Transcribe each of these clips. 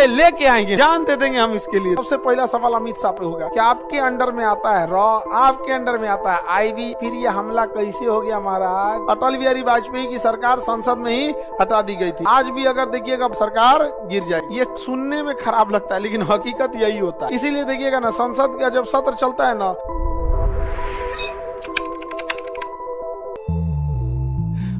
के लेके आएंगे, जान दे देंगे हम इसके लिए। सबसे पहला सवाल अमित शाह पे होगा कि आपके अंडर में आता है रॉ, आपके अंडर में आता है आईबी, फिर ये हमला कैसे हो गया महाराज? अटल बिहारी वाजपेयी की सरकार संसद में ही हटा दी गई थी। आज भी अगर देखिएगा सरकार गिर जाएगी। ये सुनने में खराब लगता है लेकिन हकीकत यही होता है। इसीलिए देखिएगा ना, संसद का जब सत्र चलता है ना,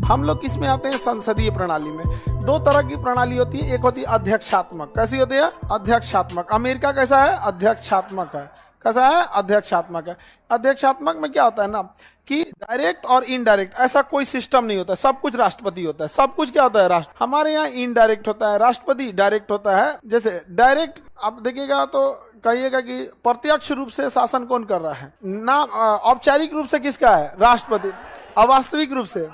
हम लोग किस में आते हैं? संसदीय प्रणाली में। दो तरह की प्रणाली होती है, एक होती है अध्यक्षात्मक। कैसी होती है? अध्यक्षात्मक। अमेरिका कैसा है? अध्यक्षात्मक है। कैसा है? अध्यक्षात्मक है। अध्यक्षात्मक में क्या होता है ना कि डायरेक्ट और इनडायरेक्ट ऐसा कोई सिस्टम नहीं होता, सब कुछ राष्ट्रपति होता है। सब कुछ क्या होता है? राष्ट्र। हमारे यहाँ इनडायरेक्ट होता है, राष्ट्रपति डायरेक्ट होता है। जैसे डायरेक्ट आप देखिएगा तो कहिएगा कि प्रत्यक्ष रूप से शासन कौन कर रहा है ना, औपचारिक रूप से किसका है? राष्ट्रपति। अवास्तविक रूप से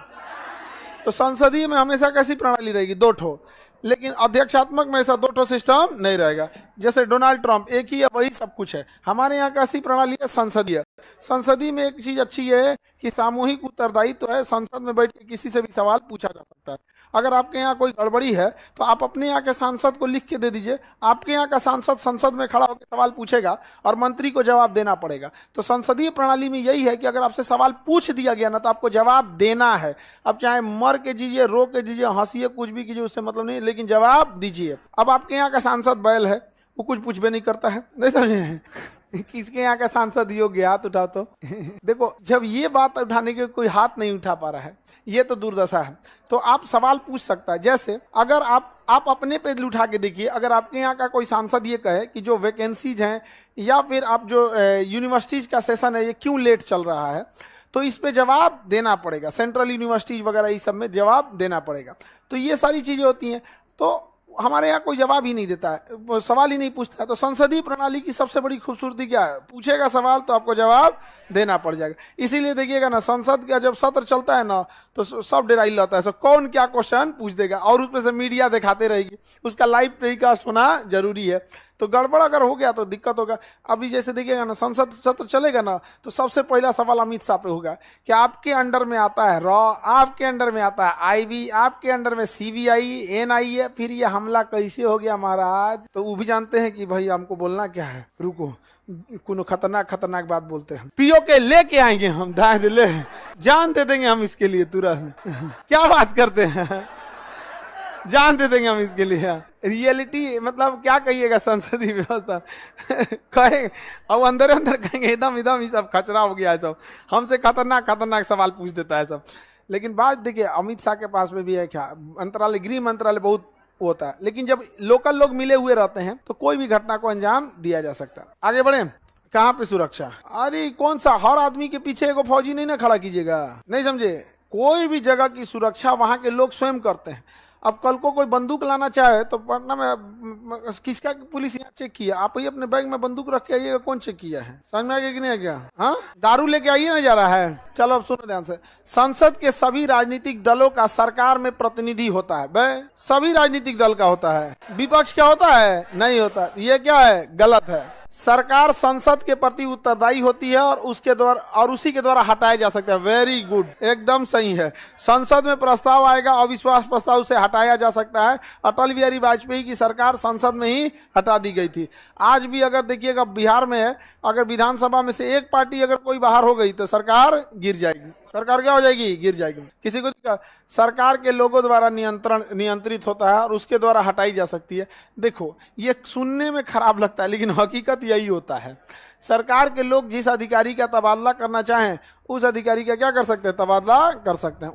तो संसदीय में हमेशा कैसी प्रणाली रहेगी? दो ठो। लेकिन अध्यक्षात्मक में ऐसा दो ठो सिस्टम नहीं रहेगा। जैसे डोनाल्ड ट्रंप एक ही है, वही सब कुछ है। हमारे यहाँ कैसी प्रणाली है? संसदीय। संसदीय में एक चीज अच्छी है कि सामूहिक उत्तरदायित्व तो है। संसद में बैठ के किसी से भी सवाल पूछा जा सकता है। अगर आपके यहाँ कोई गड़बड़ी है तो आप अपने यहाँ के सांसद को लिख के दे दीजिए, आपके यहाँ का सांसद संसद में खड़ा होकर सवाल पूछेगा और मंत्री को जवाब देना पड़ेगा। तो संसदीय प्रणाली में यही है कि अगर आपसे सवाल पूछ दिया गया ना तो आपको जवाब देना है। अब चाहे मर के जीजिए, रो के जीजिए, हंसिए, कुछ भी कीजिए, उससे मतलब नहीं, लेकिन जवाब दीजिए। अब आपके यहाँ का सांसद बैल है, वो कुछ पूछ भी नहीं करता है, नहीं समझे? किसके यहाँ का सांसद योग्य? हाथ उठाओ तो। देखो, जब ये बात उठाने के कोई हाथ नहीं उठा पा रहा है, ये तो दुर्दशा है। तो आप सवाल पूछ सकता है। जैसे अगर आप अपने पे उठा के देखिए, अगर आपके यहाँ का कोई सांसद ये कहे कि जो वैकेंसीज हैं या फिर आप जो यूनिवर्सिटीज का सेशन है ये क्यों लेट चल रहा है, तो इस पे जवाब देना पड़ेगा। सेंट्रल यूनिवर्सिटीज वगैरह इस सब में जवाब देना पड़ेगा। तो ये सारी चीजें होती हैं। तो हमारे यहाँ कोई जवाब ही नहीं देता है, सवाल ही नहीं पूछता है। तो संसदीय प्रणाली की सबसे बड़ी खूबसूरती क्या है? पूछेगा सवाल तो आपको जवाब देना पड़ जाएगा। इसीलिए देखिएगा ना, संसद का जब सत्र चलता है ना तो सब डेराइल होता है। सो कौन क्या क्वेश्चन पूछ देगा और उसमें से मीडिया दिखाते रहेगी, उसका लाइव टेलीकास्ट होना जरूरी है। तो गड़बड़ अगर हो गया तो दिक्कत होगा। अभी जैसे देखिएगा ना, संसद सत्र चलेगा ना तो सबसे पहला सवाल अमित शाह पे होगा कि आपके अंडर में आता है रॉ, आपके अंडर में आता है आईबी, आपके अंडर में सीबीआई, एनआईए, फिर ये हमला कैसे हो गया महाराज? तो वो भी जानते हैं कि भाई हमको बोलना क्या है, रुको, कोनो खतरनाक बात बोलते हैं, पीओ के लेके आएंगे हम, ले जान दे देंगे हम इसके लिए तुरंत। क्या बात करते हैं, जान दे देंगे हम इसके लिए। रियलिटी मतलब क्या कहिएगा, संसदीय व्यवस्था कहे और अंदर अंदर कहेंगे एकदम ये सब खचरा हो गया है, सब हमसे खतरनाक सवाल पूछ देता है सब। लेकिन बात देखिए, अमित शाह के पास में भी है क्या मंत्रालय, गृह मंत्रालय बहुत होता है, लेकिन जब लोकल लोग मिले हुए रहते हैं तो कोई भी घटना को अंजाम दिया जा सकता है। आगे बढ़े। कहाँ पे सुरक्षा? अरे कौन सा, हर आदमी के पीछे एगो फौजी नहीं ना खड़ा कीजिएगा, नहीं समझे? कोई भी जगह की सुरक्षा वहां के लोग स्वयं करते हैं। अब कल को कोई बंदूक लाना चाहे तो पटना में किसका पुलिस यहाँ चेक किया? आप ही अपने बैग में बंदूक रख के आइएगा, कौन चेक किया है? समझ में आ गया कि नहीं आ गया? हाँ, दारू लेके आइए ना जा रहा है। चलो अब सुनो ध्यान से। संसद के सभी राजनीतिक दलों का सरकार में प्रतिनिधि होता है। भाई सभी राजनीतिक दल का होता है, विपक्ष क्या होता है? नहीं होता। ये क्या है? गलत है। सरकार संसद के प्रति उत्तरदायी होती है और उसके द्वारा और उसी के द्वारा हटाया जा सकता है। वेरी गुड, एकदम सही है। संसद में प्रस्ताव आएगा, अविश्वास प्रस्ताव से हटाया जा सकता है। अटल बिहारी वाजपेयी की सरकार संसद में ही हटा दी गई थी। आज भी अगर देखिएगा बिहार में है, अगर विधानसभा में से एक पार्टी अगर कोई बाहर हो गई तो सरकार गिर जाएगी। सरकार क्या हो जाएगी? गिर जाएगी। किसी को सरकार के लोगों द्वारा नियंत्रित होता है और उसके द्वारा हटाई जा सकती है। देखो, ये सुनने में खराब लगता है लेकिन हकीकत यही होता है। सरकार के लोग जिस अधिकारी का तबादला करना चाहें उस अधिकारी का क्या कर सकते हैं? तबादला कर सकते हैं।